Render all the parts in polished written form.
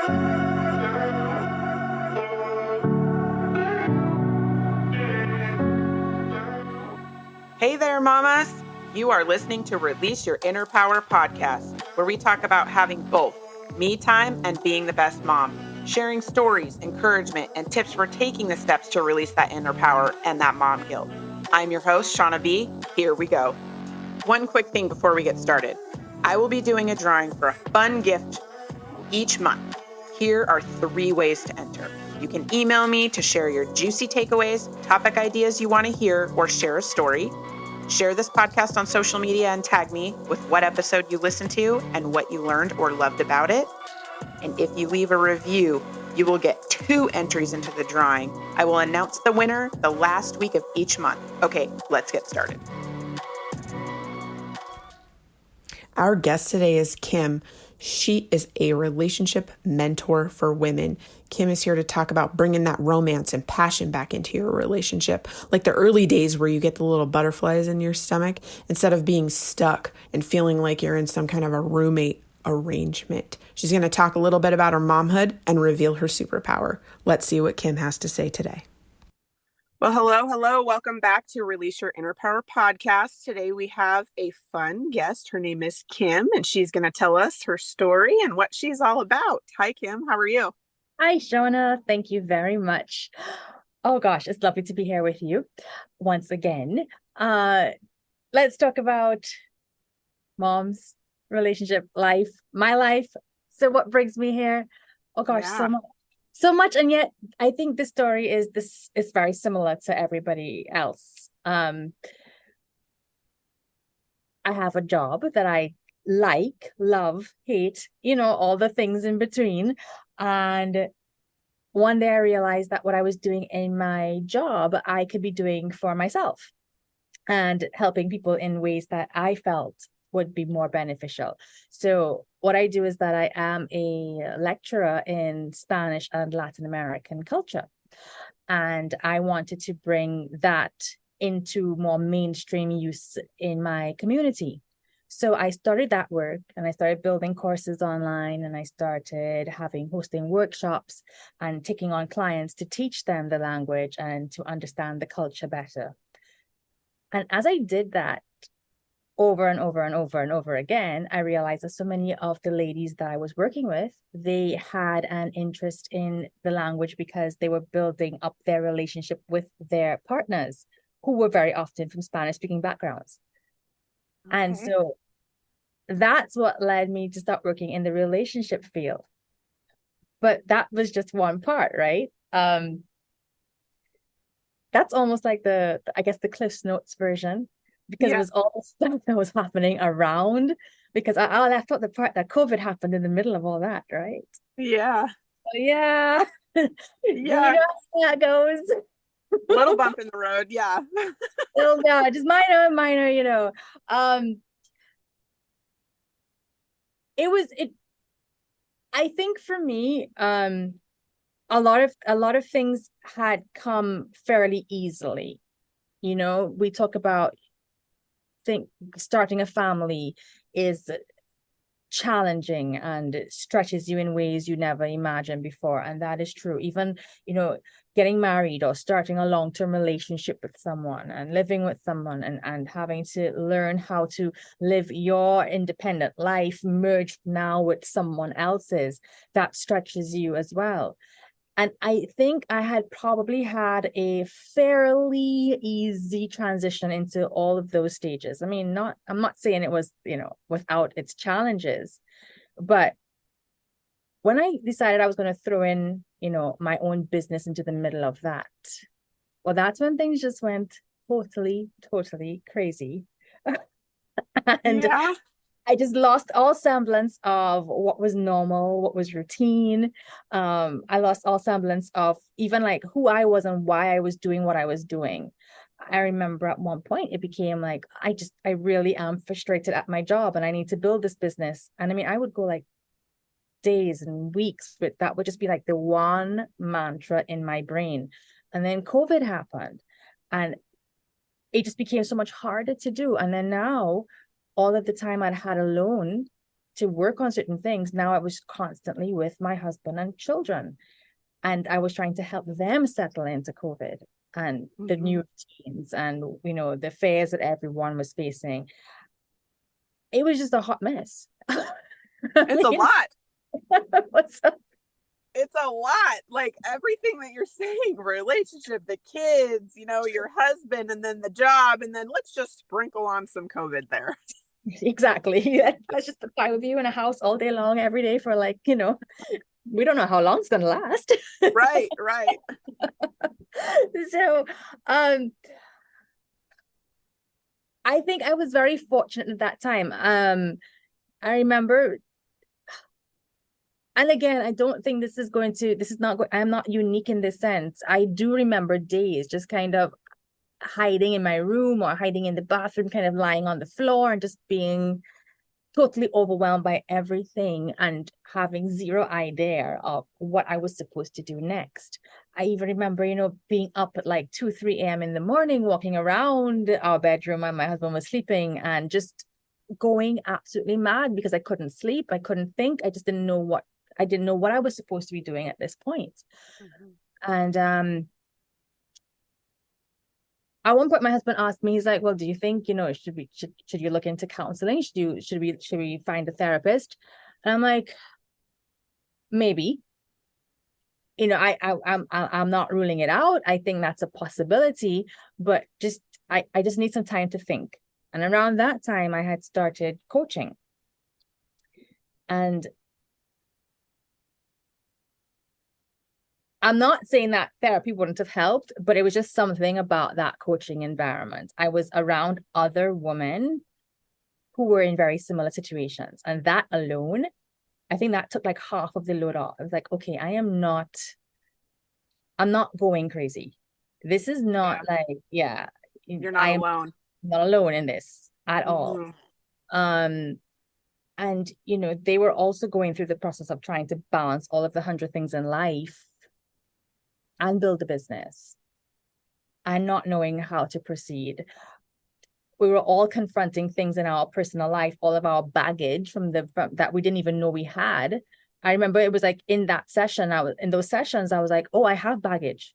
Hey there, mamas! You are listening to Release Your Inner Power podcast, where we talk about having both me time and being the best mom, sharing stories, encouragement, and tips for taking the steps to release that inner power and that mom guilt. I'm your host, Shauna B. Here we go. One quick thing before we get started. I will be doing a drawing for a fun gift each month. Here are 3 ways to enter. You can email me to share your juicy takeaways, topic ideas you want to hear, or share a story. Share this podcast on social media and tag me with what episode you listened to and what you learned or loved about it. And if you leave a review, you will get 2 entries into the drawing. I will announce the winner the last week of each month. Okay, let's get started. Our guest today is Kim. She is a relationship mentor for women. Kim is here to talk about bringing that romance and passion back into your relationship, like the early days where you get the little butterflies in your stomach instead of being stuck and feeling like you're in some kind of a roommate arrangement. She's going to talk a little bit about her momhood and reveal her superpower. Let's see what Kim has to say today. Well, hello. Welcome back to Release Your Inner Power podcast. Today we have a fun guest. Her name is Kim, and she's going to tell us her story and what she's all about. Hi, Kim. How are you? Hi, Shauna. Thank you very much. Oh gosh, it's lovely to be here with you once again. Let's talk about mom's relationship life, my life. So what brings me here? Oh gosh, so much. And yet I think this story is very similar to everybody else. I have a job that I like, love, hate, all the things in between. And one day I realized that what I was doing in my job, I could be doing for myself and helping people in ways that I felt would be more beneficial. So what I do is that I am a lecturer in Spanish and Latin American culture. And I wanted to bring that into more mainstream use in my community. So I started that work and I started building courses online, and I started hosting workshops and taking on clients to teach them the language and to understand the culture better. And as I did that over and over and over and over again, I realized that so many of the ladies that I was working with, they had an interest in the language because they were building up their relationship with their partners, who were very often from Spanish-speaking backgrounds. Okay. And so that's what led me to start working in the relationship field. But that was just one part, right? That's almost like the Cliff's Notes version, because it was all the stuff that was happening around, because I left out the part that COVID happened in the middle of all that, right? Yeah. Yeah. Yeah. You know how that goes. Little bump in the road, yeah. Yeah, just minor, I think for me, a lot of things had come fairly easily. We talk about starting a family is challenging and it stretches you in ways you never imagined before, and that is true. Even getting married or starting a long-term relationship with someone and living with someone and having to learn how to live your independent life merged now with someone else's, that stretches you as well. And I think I had probably had a fairly easy transition into all of those stages. I mean, I'm not saying it was, without its challenges, but when I decided I was going to throw in, my own business into the middle of that, well, that's when things just went totally, totally crazy. And I just lost all semblance of what was normal, what was routine. I lost all semblance of even like who I was and why I was doing what I was doing. I remember at one point it became like, I really am frustrated at my job and I need to build this business. And I mean, I would go like days and weeks, but that would just be like the one mantra in my brain. And then COVID happened and it just became so much harder to do. And then now all of the time I'd had alone to work on certain things, now I was constantly with my husband and children. And I was trying to help them settle into COVID and the new routines and, you know, the fears that everyone was facing. It was just a hot mess. It's a lot. What's up? It's a lot. Like everything that you're saying, relationship, the kids, you know, your husband, and then the job, and then let's just sprinkle on some COVID there. Exactly. Let's just apply with you in a house all day long, every day for like, you know, we don't know how long it's gonna last. Right. So I think I was very fortunate at that time. I remember, and again, I don't think I'm not unique in this sense. I do remember days just kind of hiding in my room or hiding in the bathroom, kind of lying on the floor and just being totally overwhelmed by everything and having zero idea of what I was supposed to do next. I even remember, you know, being up at like 2, 3 a.m. in the morning, walking around our bedroom and my husband was sleeping and just going absolutely mad because I couldn't sleep. I couldn't think. I didn't know what I was supposed to be doing at this point. And at one point my husband asked me, he's like, well, do you think, you know, should you look into counseling? Should we find a therapist? And I'm like, maybe. You know, I'm not ruling it out. I think that's a possibility, but I just need some time to think. And around that time I had started coaching. And I'm not saying that therapy wouldn't have helped, but it was just something about that coaching environment. I was around other women who were in very similar situations. And that alone, I think that took like half of the load off. I was like, okay, I'm not going crazy. This is not you're not alone. Not alone in this at all. And you know, they were also going through the process of trying to balance all of the 100 things in life and build a business and not knowing how to proceed. We were all confronting things in our personal life, all of our baggage from that we didn't even know we had. I remember it was like in those sessions, I was like, oh, I have baggage.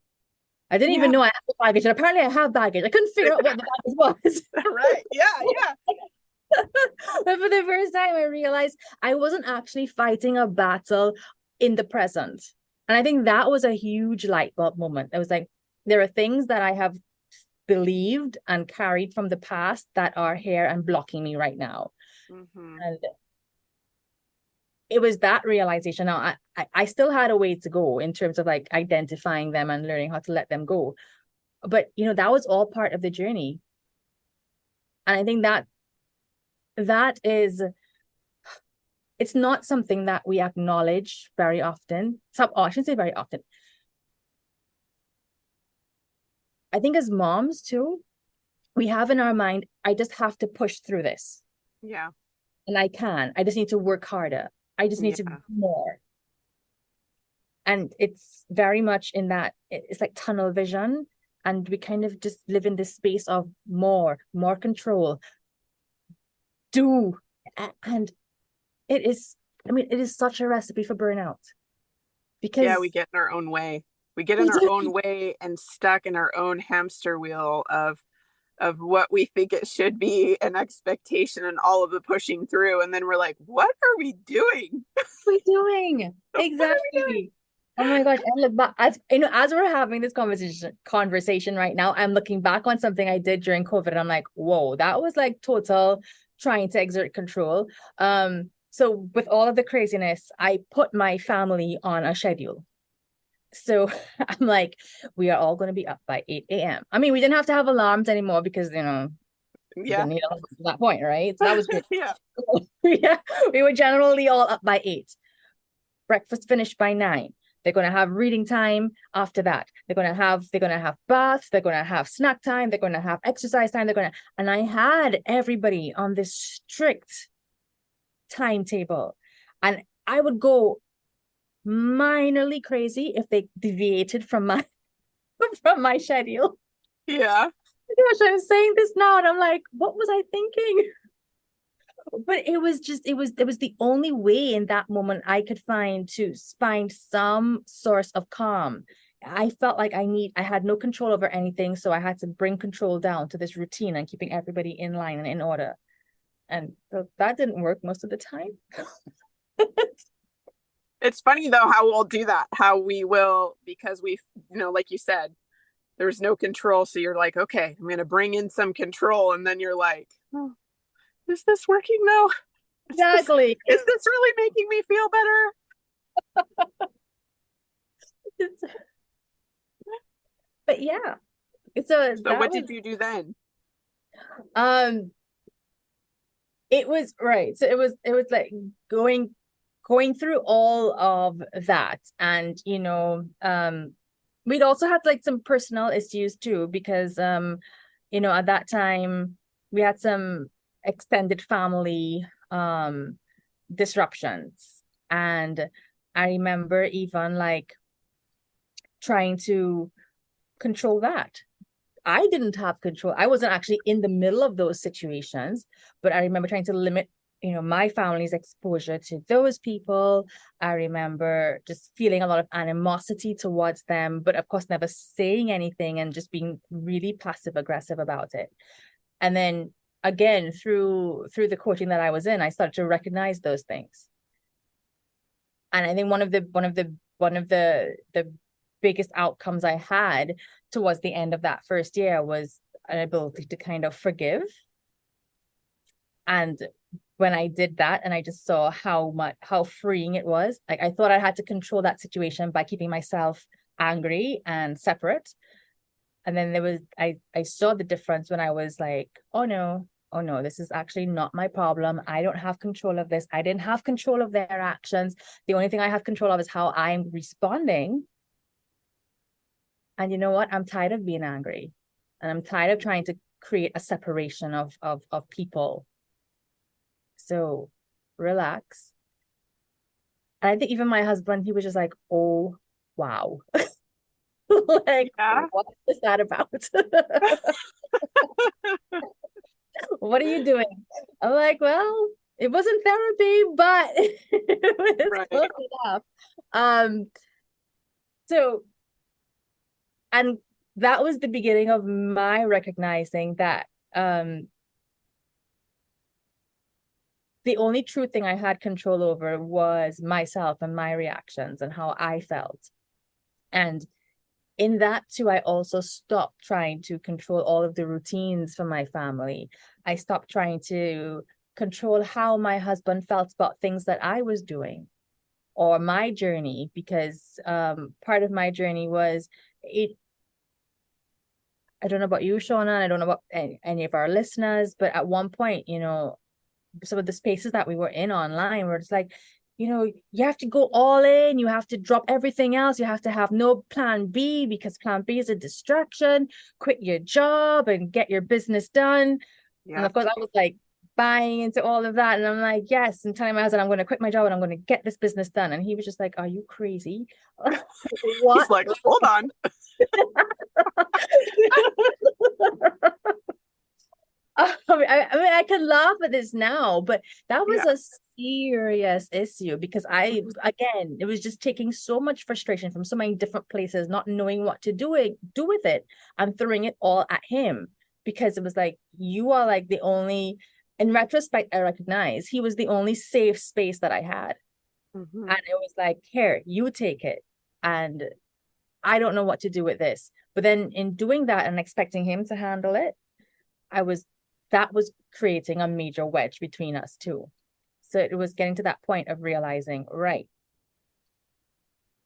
I didn't even know I had baggage. And apparently I have baggage. I couldn't figure out what the baggage was. Right. Yeah. But for the first time, I realized I wasn't actually fighting a battle in the present. And I think that was a huge light bulb moment. It was like, there are things that I have believed and carried from the past that are here and blocking me right now. And it was that realization. Now, I still had a way to go in terms of like identifying them and learning how to let them go. But, you know, that was all part of the journey. And I think that is, it's not something that we acknowledge very often. I shouldn't say very often. I think as moms too, we have in our mind, I just have to push through this. Yeah. And I just need to work harder. I just need to do more. And it's very much in that, it's like tunnel vision. And we kind of just live in this space of more control. And it is such a recipe for burnout. Because we get in our own way. We get in our own way and stuck in our own hamster wheel of what we think it should be, an expectation and all of the pushing through. And then we're like, what are we doing? Exactly. Oh my gosh. And look back, as we're having this conversation right now, I'm looking back on something I did during COVID and I'm like, whoa, that was like total trying to exert control. So with all of the craziness, I put my family on a schedule. So I'm like, we are all going to be up by 8 a.m. I mean, we didn't have to have alarms anymore because, you know, we didn't need alarms at that point, right? So that was good. We were generally all up by 8. Breakfast finished by 9. They're going to have reading time after that. They're going to have baths. They're going to have snack time. They're going to have exercise time. And I had everybody on this strict timetable. And I would go minorly crazy if they deviated from my schedule. Yeah. Gosh, I'm saying this now and I'm like, what was I thinking? But it was the only way in that moment I could find some source of calm. I felt like I had no control over anything, so I had to bring control down to this routine and keeping everybody in line and in order. And so that didn't work most of the time. It's funny though how we'll do that, how we will, because we, like you said, there's no control. So you're like, okay, I'm going to bring in some control. And then you're like, oh, is this working though? Exactly. Is this really making me feel better? But yeah, so So that what was did you do then? um it was right. So it was like going through all of that. And we'd also had like some personal issues too, because at that time we had some extended family disruptions. And I remember even like trying to control that. I didn't have control. I wasn't actually in the middle of those situations, but I remember trying to limit, my family's exposure to those people. I remember just feeling a lot of animosity towards them, but of course never saying anything and just being really passive aggressive about it. And then again, through the coaching that I was in, I started to recognize those things. And I think one of the biggest outcomes I had towards the end of that first year was an ability to kind of forgive. And when I did that and I just saw how freeing it was, like I thought I had to control that situation by keeping myself angry and separate. And then I saw the difference when I was like, oh no, this is actually not my problem. I don't have control of this. I didn't have control of their actions. The only thing I have control of is how I'm responding. And you know what? I'm tired of being angry. And I'm tired of trying to create a separation of people. So relax. And I think even my husband, he was just like, oh, wow. Like, Yeah. what is that about? What are you doing? I'm like, well, it wasn't therapy, but it's Right. close enough. Um, so, and that was the beginning of my recognizing that the only true thing I had control over was myself and my reactions and how I felt. And in that too, I also stopped trying to control all of the routines for my family. I stopped trying to control how my husband felt about things that I was doing or my journey, because part of my journey was it. I don't know about you, Shauna, and I don't know about any of our listeners, but at one point, some of the spaces that we were in online where it's like, you have to go all in, you have to drop everything else, you have to have no plan B because plan B is a distraction, quit your job and get your business done. Yeah. And of course I was like buying into all of that, and I'm like, yes, and telling my husband I'm going to quit my job and I'm going to get this business done. And he was just like, are you crazy? What? He's like, hold on. I can laugh at this now, but that was a serious issue because again, it was just taking so much frustration from so many different places, not knowing what to do with it, and throwing it all at him, because it was like, you are like the only, in retrospect, I recognize he was the only safe space that I had. Mm-hmm. And it was like, here, you take it. And I don't know what to do with this. But then in doing that and expecting him to handle it, that was creating a major wedge between us too. So it was getting to that point of realizing, right,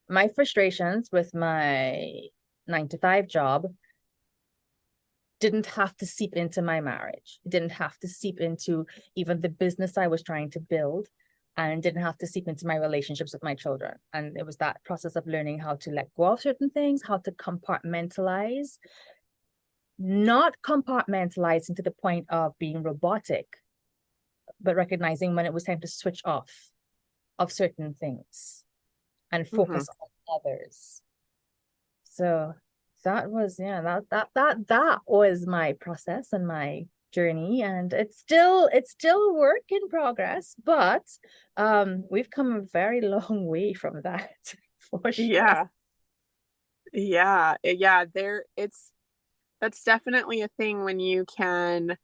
my frustrations with my 9-to-5 job didn't have to seep into my marriage. It didn't have to seep into even the business I was trying to build, and didn't have to seep into my relationships with my children. And it was that process of learning how to let go of certain things, how to compartmentalize, not compartmentalizing to the point of being robotic, but recognizing when it was time to switch off of certain things and focus on others. So that was, that was my process and my journey, and it's still a work in progress, but we've come a very long way from that for sure. Yeah. Yeah. That's definitely a thing when you can,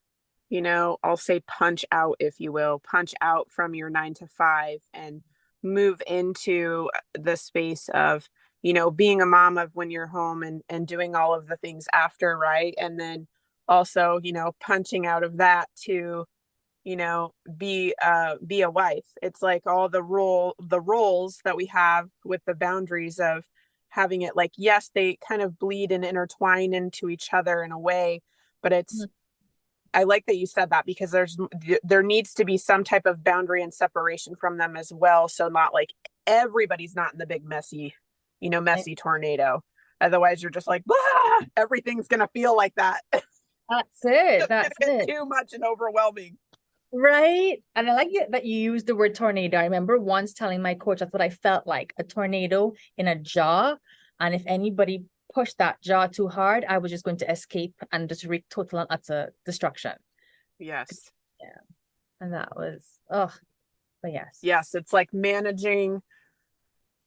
I'll say punch out, if you will, punch out from your 9 to 5 and move into the space of, being a mom of when you're home and doing all of the things after, right? And then also, punching out of that to, be a wife. It's like all the roles that we have with the boundaries of having it, like, yes, they kind of bleed and intertwine into each other in a way, but it's, I like that you said that, because there needs to be some type of boundary and separation from them as well. So not like everybody's not in the big messy tornado. Otherwise you're just like, "Blah!" Everything's going to feel like that. That's it. It's That's going to get it. too much and overwhelming. Right. And I like it that you used the word tornado. I remember once telling my coach that's what I felt like, a tornado in a jar. And if anybody pushed that jar too hard, I was just going to escape and just wreak total and utter destruction. Yes. Yeah. And that was, oh, but yes. Yes. It's like managing,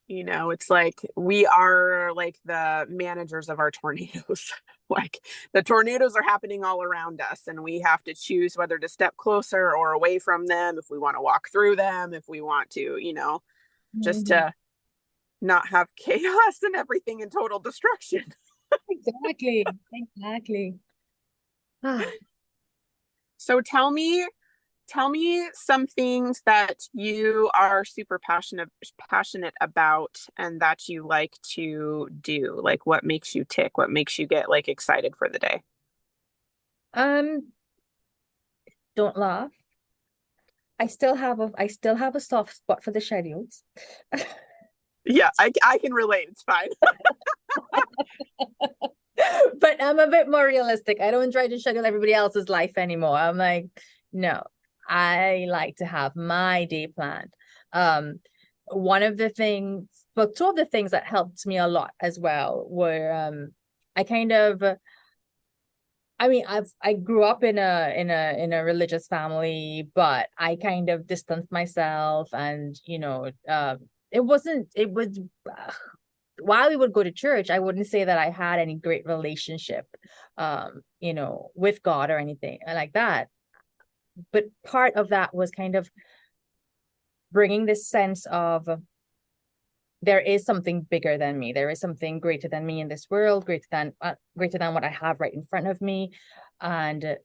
it's like we are like the managers of our tornadoes. Like the tornadoes are happening all around us, and we have to choose whether to step closer or away from them, if we want to walk through them, if we want to, just Mhm. to not have chaos and everything in total destruction. Exactly. Exactly. Ah, So tell me some things that you are super passionate about and that you like to do. Like what makes you tick? What makes you get like excited for the day? um, don't laugh. I still have a soft spot for the schedules. Yeah, I can relate. It's fine. But I'm a bit more realistic. I don't try to schedule everybody else's life anymore. I'm like, no, I like to have my day planned. One of the things, well, two of the things that helped me a lot as well were I kind of I mean, I grew up in a religious family, but I kind of distanced myself, and it was while we would go to church, I wouldn't say that I had any great relationship, with God or anything like that. But part of that was kind of bringing this sense of there is something bigger than me. There is something greater than me in this world, greater than what I have right in front of me, and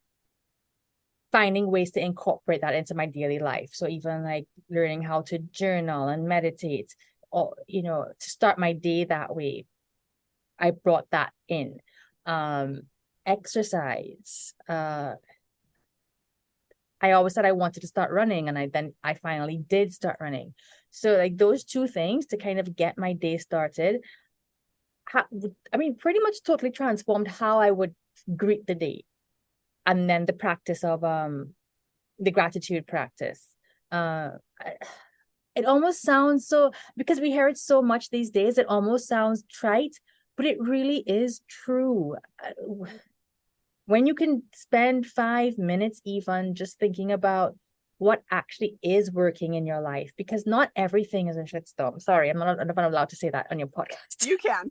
finding ways to incorporate that into my daily life. So even like learning how to journal and meditate, or to start my day that way, I brought that in. Um, Exercise. I always said I wanted to start running, and I finally did start running. So like those two things to kind of get my day started, I mean, pretty much totally transformed how I would greet the day. And then the practice of the gratitude practice. Uh, it almost sounds so, because we hear it so much these days, it almost sounds trite, but it really is true. When you can spend 5 minutes even just thinking about what actually is working in your life, because not everything is a shitstorm. Sorry, I'm not allowed to say that on your podcast. You can.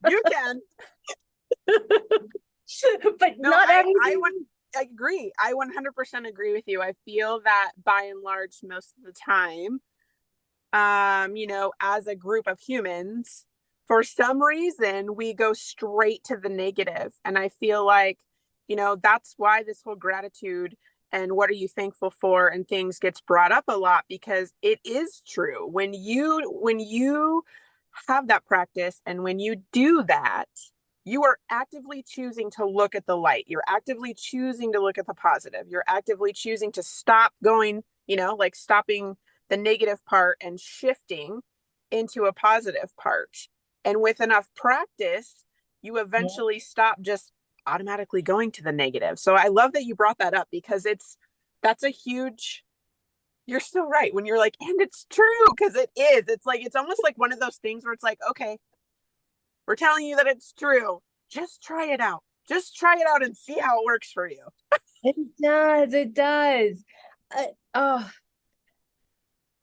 You can. But No, not I everything. agree. I 100% agree with you. I feel that by and large, most of the time, as a group of humans, for some reason, we go straight to the negative. And I feel like, that's why this whole gratitude and what are you thankful for and things gets brought up a lot, because it is true. When you have that practice and when you do that, you are actively choosing to look at the light. You're actively choosing to look at the positive. You're actively choosing to stop going, like stopping the negative part and shifting into a positive part. And with enough practice, you Yeah. eventually stop just automatically going to the negative. So I love that you brought that up, because that's a huge, you're so right when you're like, and it's true, because it is. It's like, it's almost like one of those things where it's like, okay, we're telling you that it's true. Just try it out. just try it out and see how it works for you. It does. Oh,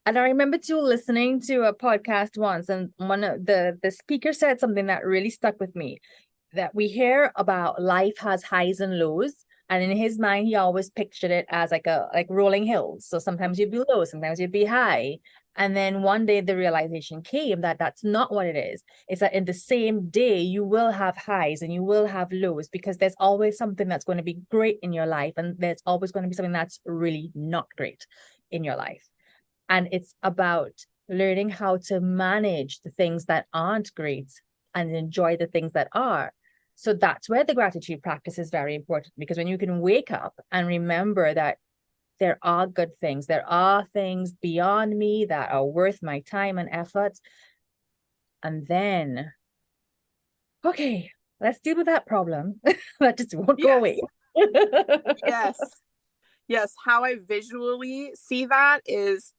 and I remember too listening to a podcast once, and one of the speaker said something that really stuck with me. That we hear about life has highs and lows, and in his mind, he always pictured it as like rolling hills. So sometimes you'd be low, sometimes you'd be high. And then one day the realization came that that's not what it is. It's that in the same day, you will have highs and you will have lows, because there's always something that's going to be great in your life. And there's always going to be something that's really not great in your life. And it's about learning how to manage the things that aren't great and enjoy the things that are. So that's where the gratitude practice is very important, because when you can wake up and remember that there are good things, there are things beyond me that are worth my time and effort. And then, okay, let's deal with that problem. That just won't go away. Yes. Yes. How I visually see that is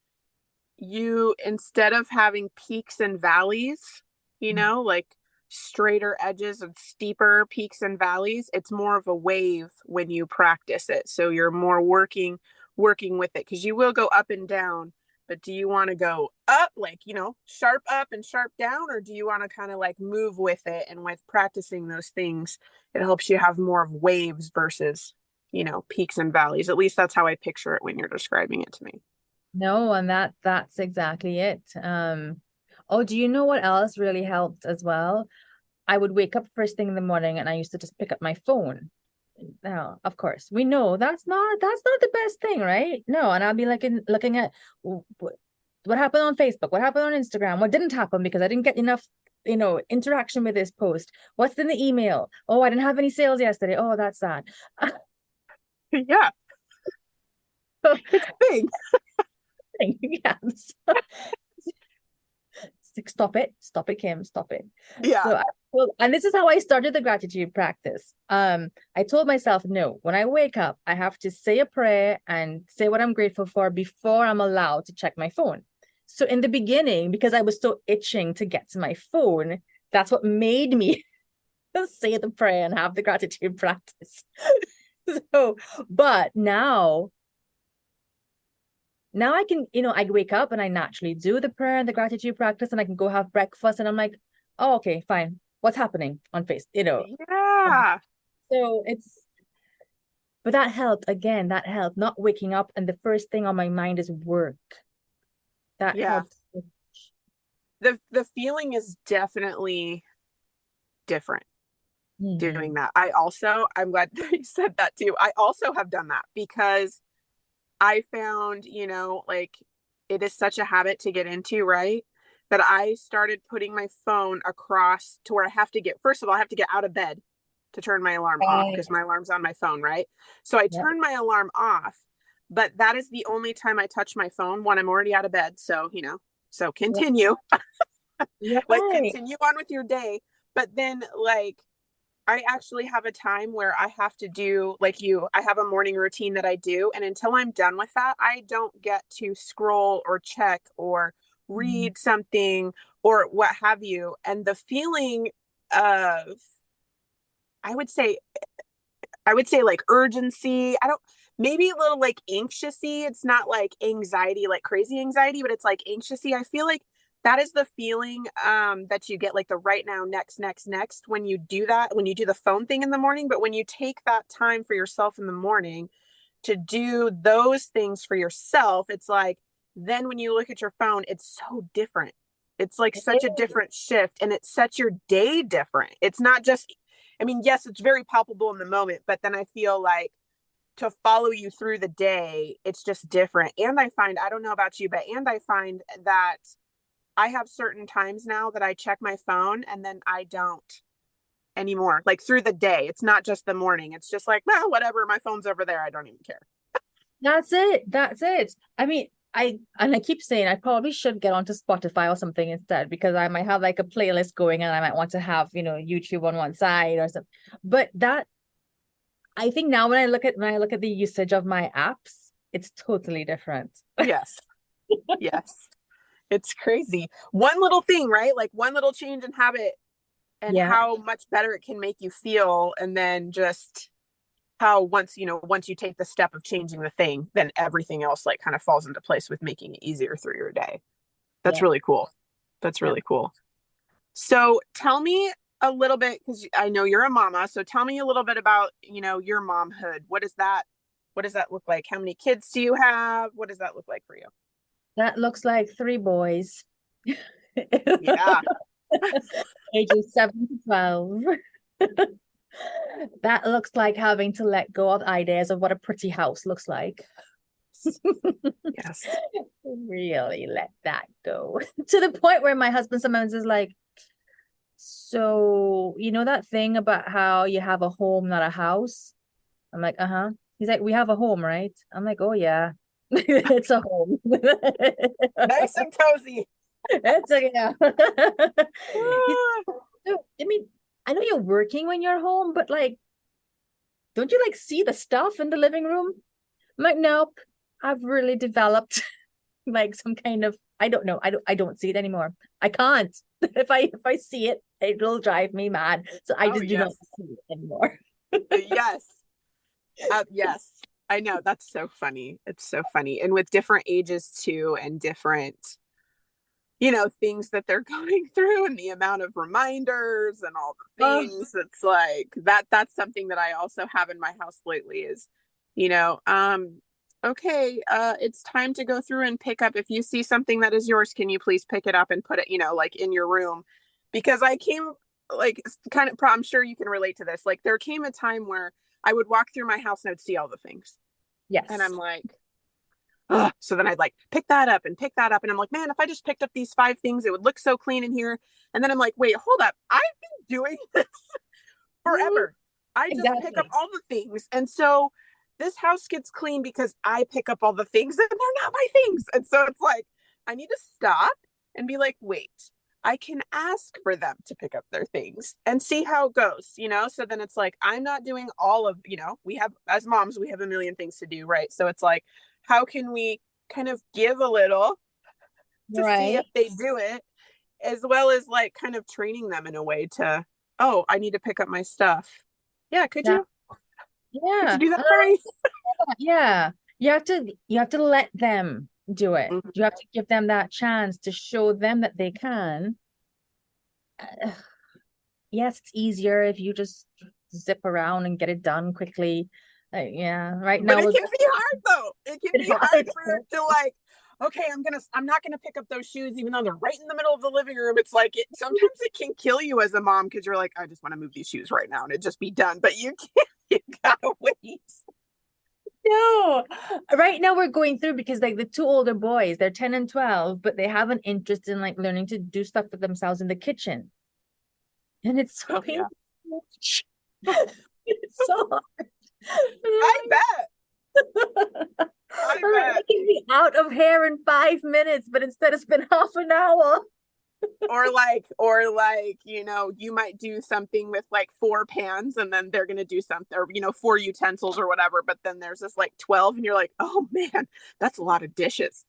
you, instead of having peaks and valleys, like straighter edges and steeper peaks and valleys, it's more of a wave when you practice it. So you're more working with it, because you will go up and down. But do you want to go up, like, sharp up and sharp down, or do you want to kind of like move with it? And with practicing those things, it helps you have more of waves versus, peaks and valleys. At least that's how I picture it when you're describing it to me. No, and that's exactly it. Oh, do you know what else really helped as well? I would wake up first thing in the morning and I used to just pick up my phone. Now, of course, we know that's not the best thing, right? No, and I'll be like looking at what happened on Facebook, what happened on Instagram, what didn't happen because I didn't get enough, interaction with this post. What's in the email? Oh, I didn't have any sales yesterday. Oh, that's sad. Yeah. It's big. Yeah. Stop it, Kim, stop it. Yeah. And this is how I started the gratitude practice. I told myself, no, when I wake up, I have to say a prayer and say what I'm grateful for before I'm allowed to check my phone. So in the beginning, because I was so itching to get to my phone, that's what made me say the prayer and have the gratitude practice. But now I can, I wake up and I naturally do the prayer and the gratitude practice, and I can go have breakfast and I'm like, oh, okay, fine. What's happening on face? Yeah. So but that helped not waking up and the first thing on my mind is work. That helped. The feeling is definitely different doing that. I'm glad that you said that too. I also have done that because I found, like it is such a habit to get into, right? That I started putting my phone across to where first of all, I have to get out of bed to turn my alarm off because my alarm's on my phone, right? So I turn my alarm off, but that is the only time I touch my phone when I'm already out of bed. So, so continue. Like continue on with your day. But then like I actually have a time where I have to do I have a morning routine that I do. And until I'm done with that, I don't get to scroll or check or read something or what have you. And the feeling of, I would say like urgency. Maybe a little like anxiousy. It's not like anxiety, like crazy anxiety, but it's like anxiousy. I feel like that is the feeling that you get, like the right now, next when you do that, when you do the phone thing in the morning. But when you take that time for yourself in the morning to do those things for yourself, it's like, then when you look at your phone, it's so different. It's like such a different shift, and it sets your day different. It's not just, yes, it's very palpable in the moment, but then I feel like to follow you through the day, it's just different. And I don't know about you, but I find that I have certain times now that I check my phone and then I don't anymore, like through the day. It's not just the morning. It's just like, well, whatever, my phone's over there. I don't even care. That's it. I keep saying I probably should get onto Spotify or something instead, because I might have like a playlist going and I might want to have, YouTube on one side or something. But I think now when I look at the usage of my apps, it's totally different. Yes. Yes. It's crazy. One little thing, right? Like one little change in habit, and Yeah. how much better it can make you feel. And then just how once you take the step of changing the thing, then everything else like kind of falls into place with making it easier through your day. That's Yeah. really cool. That's Yeah. really cool. So tell me a little bit, because I know you're a mama. So tell me a little bit about, your momhood. What does that look like? How many kids do you have? What does that look like for you? That looks like three boys. Yeah. Ages 7 to 12. That looks like having to let go of ideas of what a pretty house looks like. Yes. Really let that go. To the point where my husband sometimes is like, so you know that thing about how you have a home, not a house? I'm like, uh-huh. He's like, we have a home, right? I'm like, oh yeah. It's a home. Nice and cozy. It's a yeah. I mean, I know you're working when you're home, but like, don't you like see the stuff in the living room? I'm like, nope. I've really developed like some kind of I don't know. I don't see it anymore. I can't. If I see it, it'll drive me mad. So I Oh, just do not yes. see it anymore. Yes. Yes. I know. That's so funny. It's so funny. And with different ages too, and different, things that they're going through and the amount of reminders and all the Oh, things. It's like that's something that I also have in my house lately is, you know, um, okay, it's time to go through and pick up. If you see something that is yours, can you please pick it up and put it, like in your room? Because I came like kind of, I'm sure you can relate to this. Like there came a time where I would walk through my house and I'd see all the things. And yes. I'm like, ugh. So then I'd like pick that up and pick that up. And I'm like, man, if I just picked up these 5 things, it would look so clean in here. And then I'm like, wait, hold up. I've been doing this Mhm. forever. I just pick up Exactly. all the things. And so this house gets clean because I pick up all the things and they're not my things. And so it's like, I need to stop and be like, wait, I can ask for them to pick up their things and see how it goes. So then it's like, I'm not doing all of, we have, as moms, we have a million things to do, right? So it's like, how can we kind of give a little to see if Right. they do it, as well as like kind of training them in a way to, oh, I need to pick up my stuff. Yeah, could That you? Could you yeah. do that for me? Yeah. You have to let them do it. Mhm. You have to give them that chance to show them that they can. Yes, it's easier if you just zip around and get it done quickly. Yeah, right But now it we're can going be hard though. It can be hard for to like, okay, I'm not gonna pick up those shoes even though they're right in the middle of the living room. It's like sometimes it can kill you as a mom because you're like, I just want to move these shoes right now and it just be done. But you can't, you gotta wait. No, right now we're going through because like the two older boys, they're 10 and 12, but they have an interest in like learning to do stuff for themselves in the kitchen. And it's so Oh yeah. painful. It's so hard. I bet. I I'm like, bet. I can be out of hair in 5 minutes, but instead it's been half an hour. Or like, you might do something with like 4 pans and then they're gonna do something, or 4 utensils or whatever, but then there's this like 12 and you're like, oh man, that's a lot of dishes.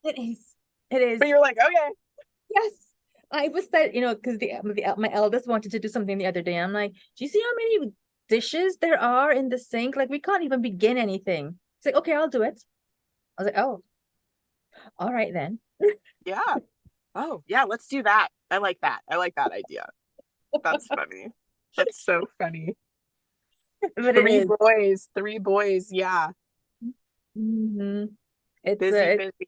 It is. It But is. you're like, okay. Yes. I was that, because my eldest wanted to do something the other day. I'm like, do you see how many dishes there are in the sink? Like, we can't even begin anything. It's like, okay, I'll do it. I was like, oh, all right then. Yeah. Oh yeah, let's do that. I like that. I like that idea. That's funny. That's so funny. But it Three is. boys, three boys. Yeah. Hmm. It's Busy, busy.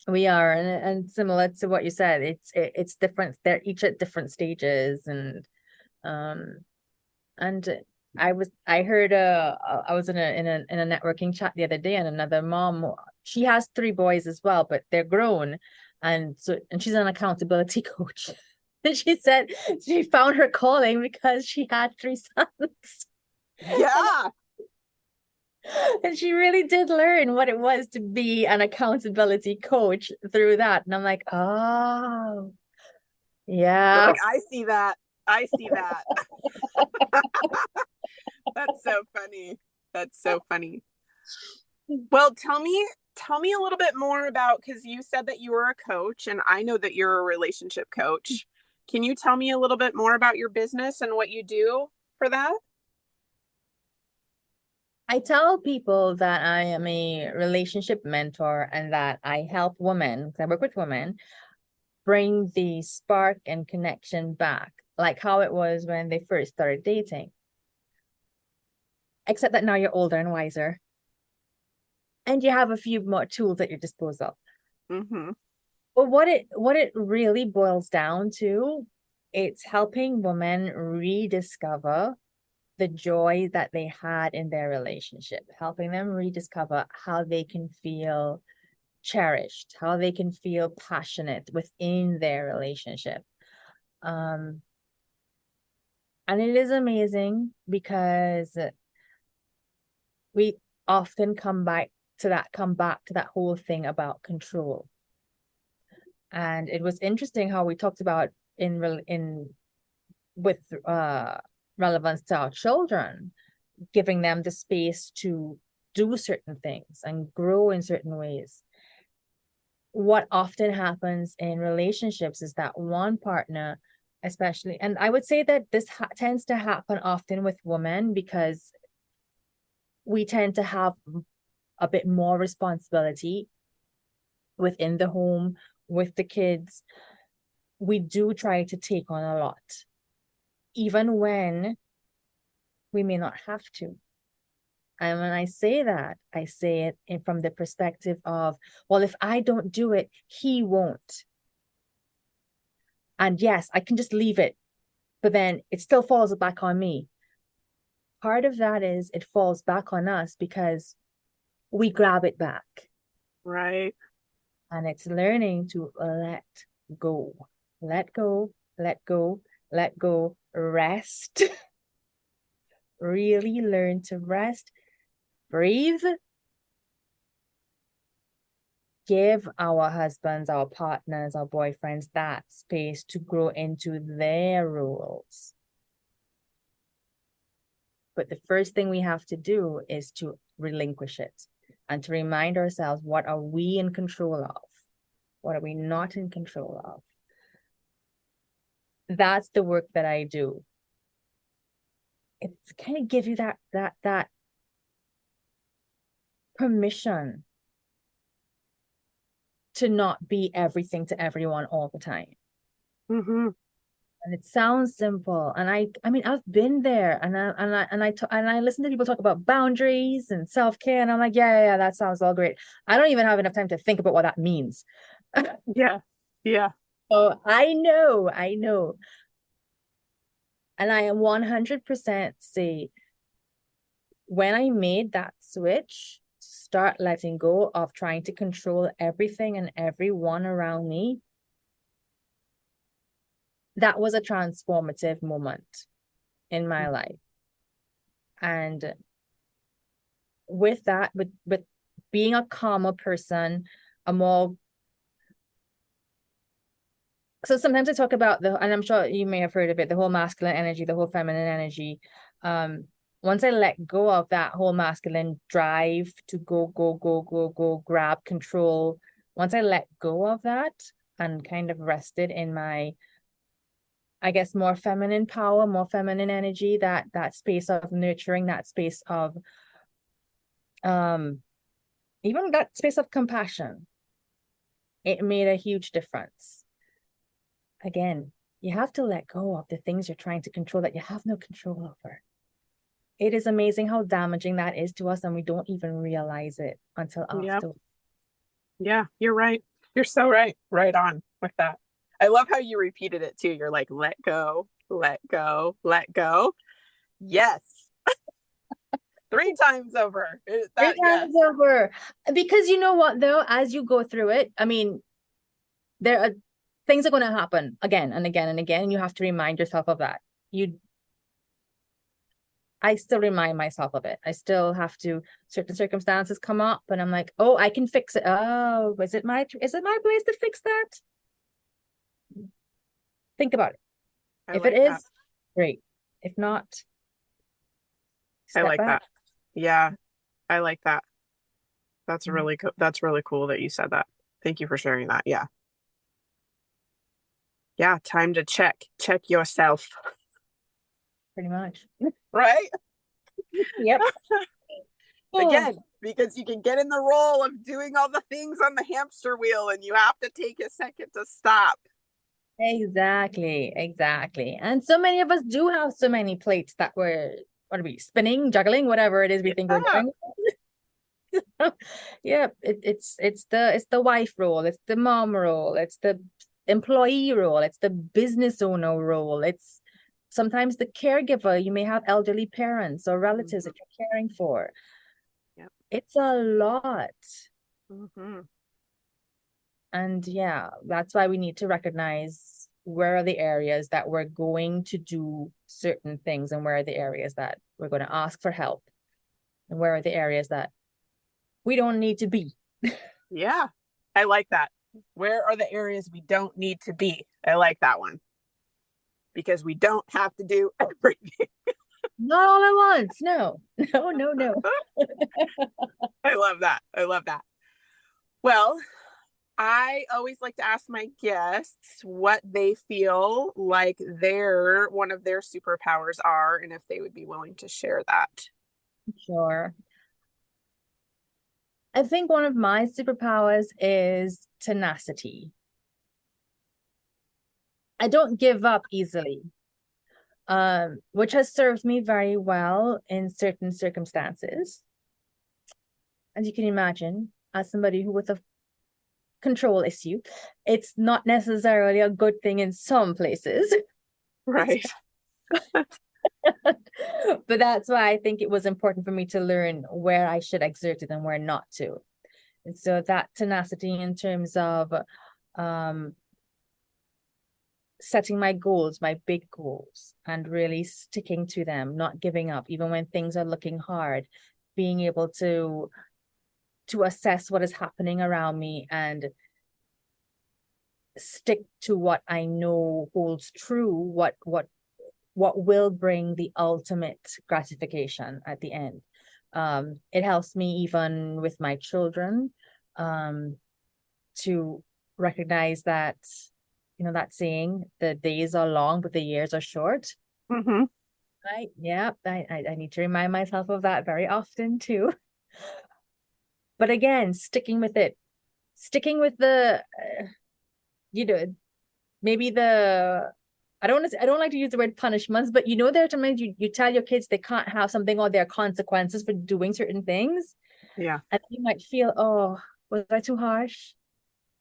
we are, and similar to what you said, it's different. They're each at different stages, um and I heard I was in a networking chat the other day, and another mom, she has three boys as well, but they're grown, and she's an accountability coach. And she said she found her calling because she had three sons. and, Yeah. and she really did learn what it was to be an accountability coach through that. And I'm like, oh You're yeah. like, I see that. I see that. That's so funny. That's so funny. Well, tell me a little bit more about, because you said that you were a coach and I know that you're a relationship coach. Can you tell me a little bit more about your business and what you do for that? I tell people that I am a relationship mentor and that I help women, 'cause I work with women, bring the spark and connection back, like how it was when they first started dating. Except that now you're older and wiser, and you have a few more tools at your disposal. Mm-hmm. But what it really boils down to, it's helping women rediscover the joy that they had in their relationship, helping them rediscover how they can feel cherished, how they can feel passionate within their relationship. Um, and it is amazing because we often come back to that whole thing about control. And it was interesting how we talked about in with relevance to our children, giving them the space to do certain things and grow in certain ways. What often happens in relationships is that one partner, especially, and I would say that this tends to happen often with women because we tend to have a bit more responsibility within the home with the kids. We do try to take on a lot, even when we may not have to. And when I say that, I say it from the perspective of, well, if I don't do it, he won't. And yes, I can just leave it, but then it still falls back on me. Part of that is it falls back on us because we grab it back. Right. And it's learning to let go, let go, let go, let go, rest. Really learn to rest, breathe, give our husbands, our partners, our boyfriends that space to grow into their roles. But the first thing we have to do is to relinquish it and to remind ourselves, what are we in control of? What are we not in control of? That's the work that I do. It's kind of give you that permission to not be everything to everyone all the time. Mm-hmm. And it sounds simple, and I mean, I've been there, and I listen to people talk about boundaries and self-care, and I'm like, yeah, that sounds all great. I don't even have enough time to think about what that means. Yeah. Yeah. So I know, and I am 100% say, when I made that switch, start letting go of trying to control everything and everyone around me, that was a transformative moment in my life. And with that, with being a calmer person, a more, so sometimes I talk about and I'm sure you may have heard of it, the whole masculine energy, the whole feminine energy. Once I let go of that whole masculine drive to go, grab control, once I let go of that and kind of rested in my, I guess, more feminine power, more feminine energy, that space of nurturing, that space of even that space of compassion, it made a huge difference. Again, you have to let go of the things you're trying to control that you have no control over. It is amazing how damaging that is to us, and we don't even realize it until Yeah. after. Yeah, you're right. You're so right. Right on with that. I love how you repeated it too. You're like, let go, let go, let go. Yes. 3 times over. Three That, yes. times over. Because you know what, though, as you go through it, I mean, there are things are going to happen again and again and again, and you have to remind yourself of that. I still remind myself of it. I still have to, certain circumstances come up and I'm like, oh, I can fix it. Oh, is it my place to fix that? Think about it. I If it like that. is, great. If not, I step like back. that. Yeah, I like that. That's Mhm. really cool. That's really cool that you said that. Thank you for sharing that. Yeah. Yeah. Yeah, time to check yourself. Pretty much. Right? Yep. Again, because you can get in the role of doing all the things on the hamster wheel and you have to take a second to stop. Exactly. And so many of us do have so many plates that we're, what are we, spinning, juggling, whatever it is we think we're doing. Yeah, it's the wife role, it's the mom role, it's the employee role, it's the business owner role, it's sometimes the caregiver. You may have elderly parents or relatives that you're caring for. Yep. It's a lot. Mm-hmm. And yeah, that's why we need to recognize where are the areas that we're going to do certain things, and where are the areas that we're going to ask for help, and where are the areas that we don't need to be. Yeah, I like that. Where are the areas we don't need to be? I like that one. Because we don't have to do everything. Not all at once. No. I love that. Well, I always like to ask my guests what they feel like one of their superpowers are, and if they would be willing to share that. Sure. I think one of my superpowers is tenacity. I don't give up easily, which has served me very well in certain circumstances. As you can imagine, as somebody who with a control issue, it's not necessarily a good thing in some places. Right. But that's why I think it was important for me to learn where I should exert it and where not to. And so that tenacity in terms of setting my goals, my big goals, and really sticking to them, not giving up, even when things are looking hard, being able to assess what is happening around me and stick to what I know holds true, what will bring the ultimate gratification at the end. It helps me even with my children to recognize that, that saying, the days are long, but the years are short. Mm-hmm. Right. Yeah. I need to remind myself of that very often too. But again, sticking with the, maybe I don't like to use the word punishments, but there are times you tell your kids they can't have something, or there are consequences for doing certain things. Yeah. And you might feel, oh, was I too harsh?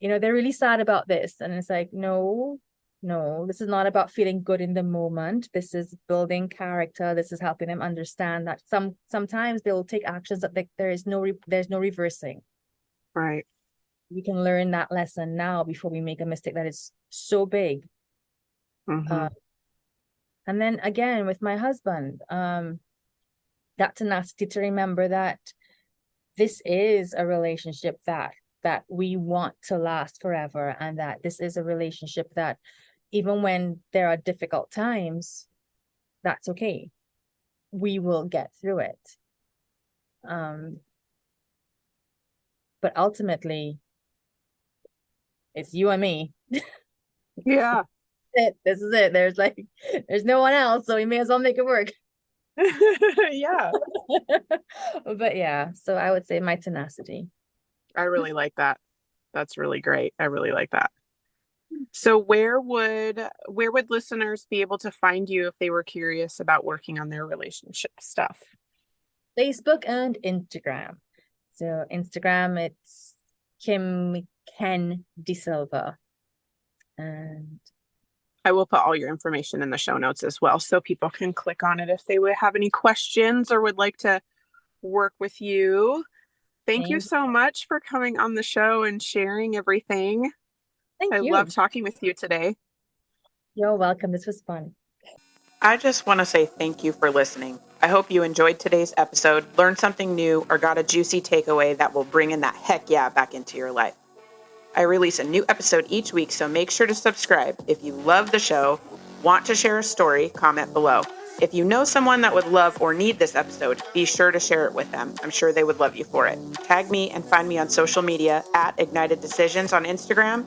They're really sad about this. And it's like, no, this is not about feeling good in the moment. This is building character. This is helping them understand that sometimes they'll take actions that there's no reversing. Right. We can learn that lesson now before we make a mistake that is so big. Mm-hmm. And then again, with my husband, that tenacity to remember that this is a relationship that we want to last forever, and that this is a relationship that even when there are difficult times, that's okay. We will get through it. But ultimately, it's you and me. Yeah. This is it. There's no one else, so we may as well make it work. Yeah. But yeah, so I would say my tenacity. I really like that. That's really great. I really like that. So where would listeners be able to find you if they were curious about working on their relationship stuff? Facebook and Instagram. So Instagram, it's Ken Silva. And I will put all your information in the show notes as well, so people can click on it if they would have any questions or would like to work with you. Thank you so much for coming on the show and sharing everything. Thank you. I love talking with you today. You're welcome. This was fun. I just want to say thank you for listening. I hope you enjoyed today's episode, learned something new, or got a juicy takeaway that will bring in that heck yeah back into your life. I release a new episode each week, so make sure to subscribe. If you love the show, want to share a story, comment below. If you know someone that would love or need this episode, be sure to share it with them. I'm sure they would love you for it. Tag me and find me on social media at Ignited Decisions on Instagram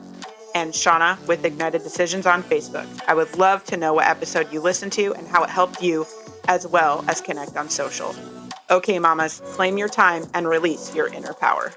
and Shauna with Ignited Decisions on Facebook. I would love to know what episode you listened to and how it helped you, as well as connect on social. Okay, mamas, claim your time and release your inner power.